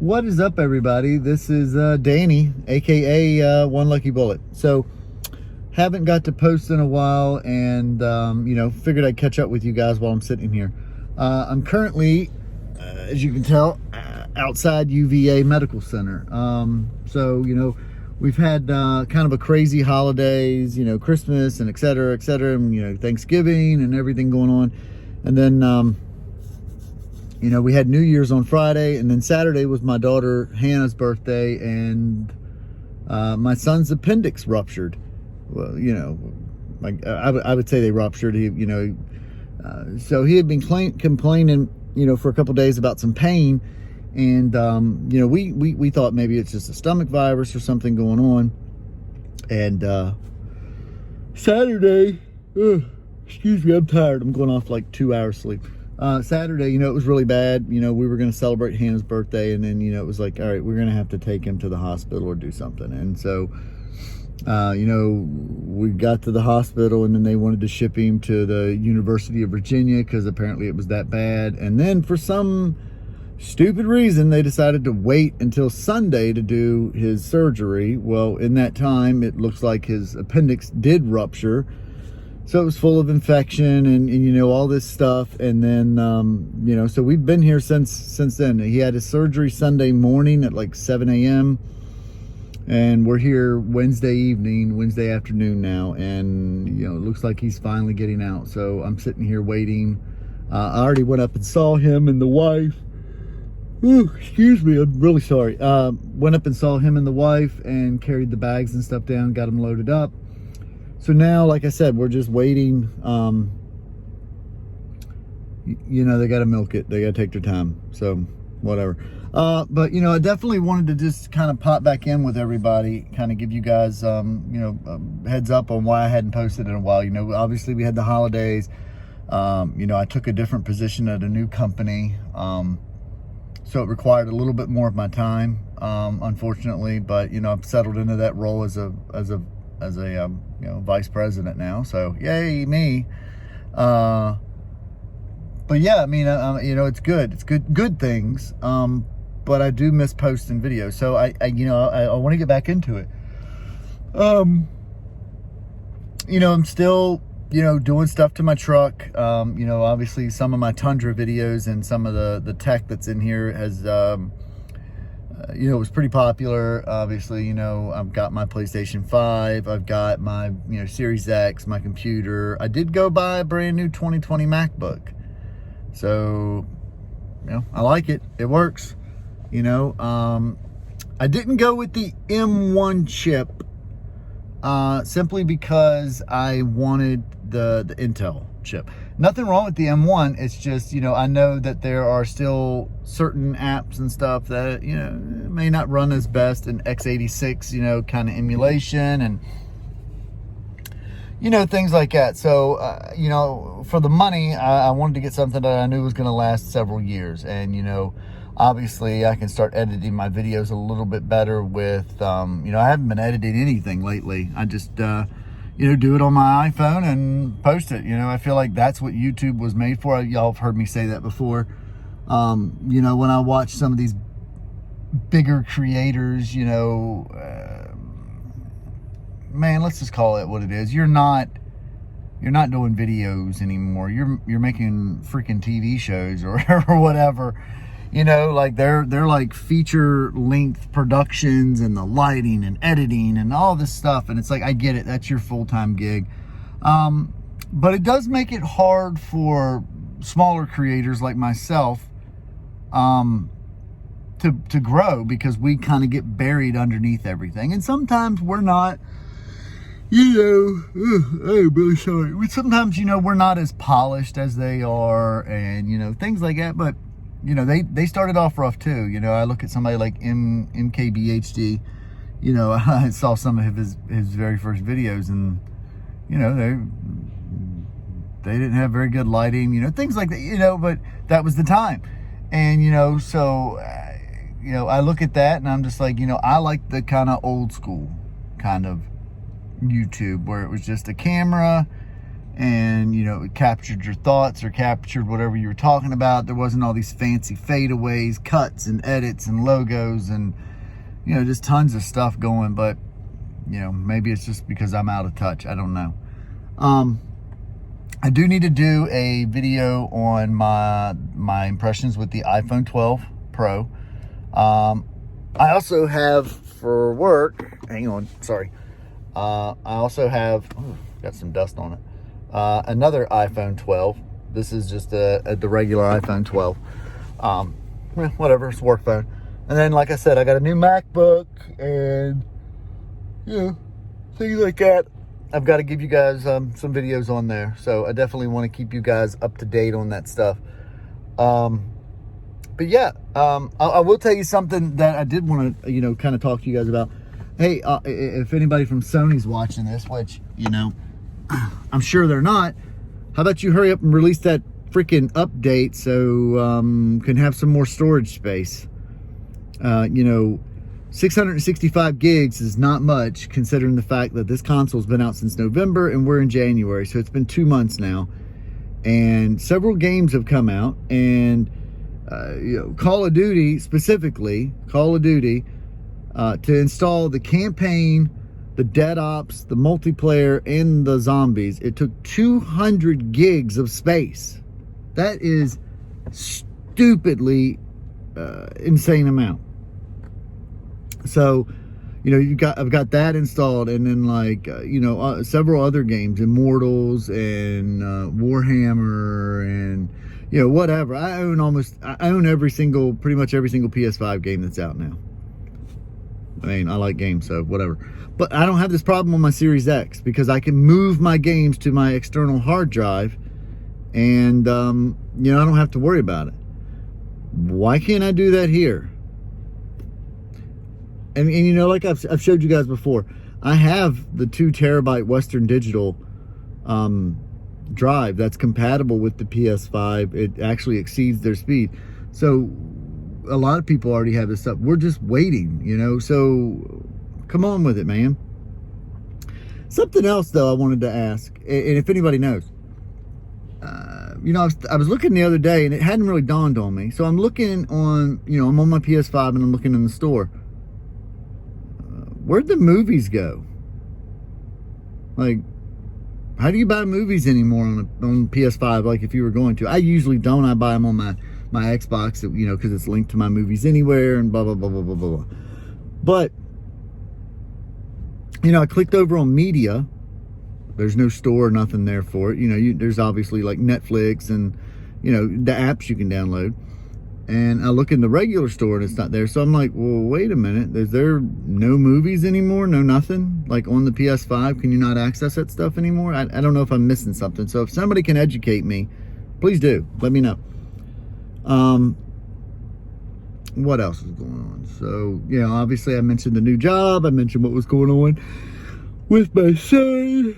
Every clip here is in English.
What is up, everybody? This is Danny, aka One Lucky Bullet. So, haven't got to post in a while, and figured I'd catch up with you guys while I'm sitting here. I'm currently, as you can tell, outside UVA Medical Center. We've had kind of a crazy holidays, Christmas and et cetera, and Thanksgiving and everything going on, and then we had New Year's on Friday, and then Saturday was my daughter Hannah's birthday, and my son's appendix ruptured. Well, I would say they ruptured. So he had been complaining, for a couple days about some pain, and we thought maybe it's just a stomach virus or something going on. And Saturday, excuse me, I'm tired. I'm going off like 2 hours sleep. Saturday, it was really bad. We were going to celebrate Hannah's birthday, and then, it was like, all right, we're going to have to take him to the hospital or do something. And so, we got to the hospital, and then they wanted to ship him to the University of Virginia because apparently it was that bad. And then for some stupid reason, they decided to wait until Sunday to do his surgery. Well, in that time, it looks like his appendix did rupture. So it was full of infection and all this stuff. And then, so we've been here since then. He had his surgery Sunday morning at like 7 a.m. And we're here Wednesday afternoon now. And, it looks like he's finally getting out. So I'm sitting here waiting. I already went up and saw him and the wife. Ooh, excuse me, I'm really sorry. Went up and saw him and the wife and carried the bags and stuff down, got them loaded up. So now, like I said, we're just waiting. They got to milk it. They got to take their time. So, whatever. But, I definitely wanted to just kind of pop back in with everybody, kind of give you guys, heads up on why I hadn't posted in a while. Obviously we had the holidays. I took a different position at a new company. So it required a little bit more of my time, unfortunately. But, I've settled into that role as a vice president now, so yay me. But yeah, it's good. It's good things. But I do miss posting videos, so I want to get back into it. I'm still doing stuff to my truck. Obviously some of my Tundra videos and some of the tech that's in here has it was pretty popular. Obviously, I've got my PlayStation 5, I've got my, Series X, my computer. I did go buy a brand new 2020 MacBook. So, I like it. It works. I didn't go with the M1 chip, simply because I wanted the Intel chip. Nothing wrong with the M1. It's just, I know that there are still certain apps and stuff that, may not run as best in x86, kind of emulation and, things like that. So, for the money, I wanted to get something that I knew was going to last several years. And, obviously I can start editing my videos a little bit better with, I haven't been editing anything lately. I just, do it on my iPhone and post it. I feel like that's what YouTube was made for. Y'all have heard me say that before. When I watch some of these bigger creators, man, let's just call it what it is. You're not doing videos anymore. You're making freaking TV shows or whatever. Like they're like feature length productions and the lighting and editing and all this stuff. And it's like, I get it. That's your full-time gig. But it does make it hard for smaller creators like myself, to grow, because we kind of get buried underneath everything. And sometimes we're not, I'm really sorry. Sometimes, we're not as polished as they are and, things like that. But, they started off rough too. I look at somebody like MKBHD, I saw some of his very first videos, and, they didn't have very good lighting, things like that, but that was the time. And, so, I look at that and I'm just like, I like the kind of old school kind of YouTube where it was just a camera and, you know, it captured your thoughts or captured whatever you were talking about. There wasn't all these fancy fadeaways, cuts and edits and logos and, you know, just tons of stuff going. But, you know, maybe it's just because I'm out of touch. I don't know. I do need to do a video on my impressions with the iPhone 12 Pro. I also have for work, hang on, sorry. I also have, got some dust on it. Another iPhone 12. This is just the regular iPhone 12. Whatever, it's a work phone. And then, like I said, I got a new MacBook and, you know, things like that. I've got to give you guys some videos on there. So I definitely want to keep you guys up to date on that stuff. But yeah, I will tell you something that I did want to, you know, kind of talk to you guys about. Hey, if anybody from Sony's watching this, which, you know, I'm sure they're not, how about you hurry up and release that freaking update so can have some more storage space. You know, 665 gigs is not much considering the fact that this console's been out since November and we're in January, so it's been 2 months now, and several games have come out, and you know, Call of Duty specifically, to install the campaign, the Dead Ops, the multiplayer, and the zombies, it took 200 gigs of space. That is stupidly insane amount. So, you know, I've got that installed, and then like you know, several other games, Immortals and Warhammer, and you know, whatever. I own pretty much every single PS5 game that's out now. I mean, I like games, so whatever. But I don't have this problem on my Series X because I can move my games to my external hard drive, and you know, I don't have to worry about it. Why can't I do that here? And you know, like I've showed you guys before, I have the 2 terabyte Western Digital drive that's compatible with the PS5. It actually exceeds their speed. So a lot of people already have this stuff. We're just waiting, you know, so come on with it, man. Something else, though, I wanted to ask, and if anybody knows, you know, I was looking the other day, and it hadn't really dawned on me. So I'm looking on, you know, I'm on my PS5, and I'm looking in the store. Where'd the movies go? Like, how do you buy movies anymore on PS5? Like, if you were going to, I usually don't. I buy them on my Xbox, you know, because it's linked to my Movies Anywhere and blah blah blah blah blah blah. But you know, I clicked over on media. There's no store, nothing there for it. You know, there's obviously like Netflix and, you know, the apps you can download. And I look in the regular store and it's not there. So I'm like, well, wait a minute. Is there no movies anymore? No nothing? Like on the PS5, can you not access that stuff anymore? I don't know if I'm missing something. So if somebody can educate me, please do. Let me know. What else is going on? So, you know, obviously I mentioned the new job. I mentioned what was going on with my son.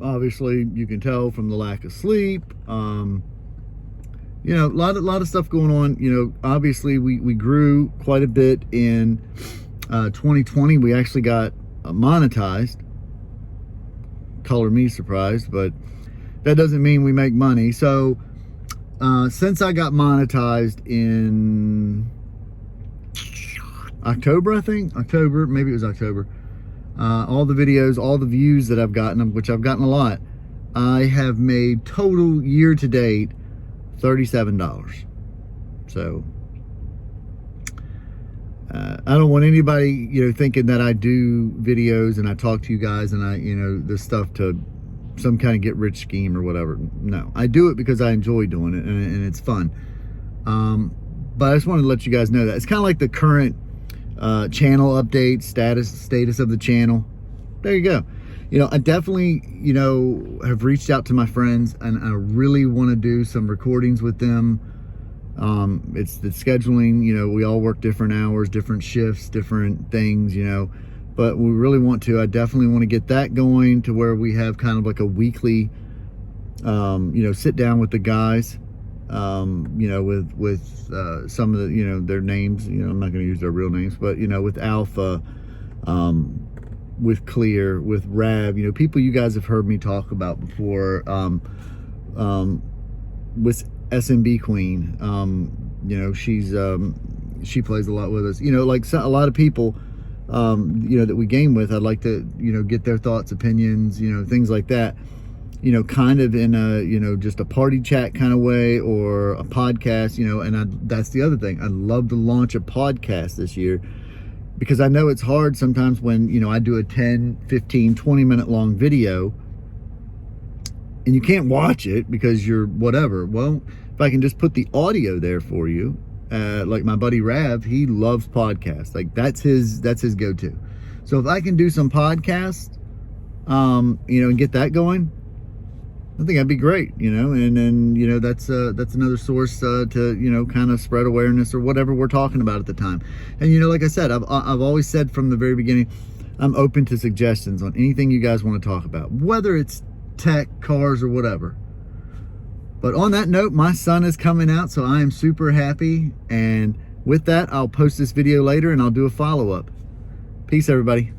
Obviously, you can tell from the lack of sleep. You know, a lot of stuff going on. You know, obviously we grew quite a bit in 2020. We actually got monetized. Color me surprised, but that doesn't mean we make money. So since I got monetized in October, I think October, maybe it was October, all the videos, all the views that I've gotten, which I've gotten a lot, I have made total year to date $37. So I don't want anybody, you know, thinking that I do videos and I talk to you guys and I, you know, this stuff to some kind of get rich scheme or whatever. No, I do it because I enjoy doing it and it's fun. But I just wanted to let you guys know that it's kind of like the current channel update, status of the channel. There you go. You know, I definitely, you know, have reached out to my friends and I really want to do some recordings with them. It's the scheduling, you know, we all work different hours, different shifts, different things, you know, but we really want to. I definitely want to get that going to where we have kind of like a weekly, you know, sit down with the guys, you know, with some of the, you know, their names, you know, I'm not going to use their real names, but, you know, with Alpha, with Clear, with Rav, you know, people you guys have heard me talk about before, with SMB Queen, you know, she plays a lot with us, you know, like a lot of people, you know, that we game with. I'd like to, you know, get their thoughts, opinions, you know, things like that, you know, kind of in a, you know, just a party chat kind of way, or a podcast, you know. And that's the other thing. I'd love to launch a podcast this year, because I know it's hard sometimes when, you know, I do a 10, 15, 20 minute long video and you can't watch it because you're whatever. Well, if I can just put the audio there for you, like my buddy Rav, he loves podcasts. Like that's his go-to. So if I can do some podcasts, you know, and get that going, I think that'd be great, you know. And then, you know, that's another source to, you know, kind of spread awareness or whatever we're talking about at the time. And, you know, like I said, I've always said from the very beginning, I'm open to suggestions on anything you guys want to talk about, whether it's tech, cars, or whatever. But on that note, my son is coming out, so I am super happy. And with that, I'll post this video later and I'll do a follow-up. Peace, everybody.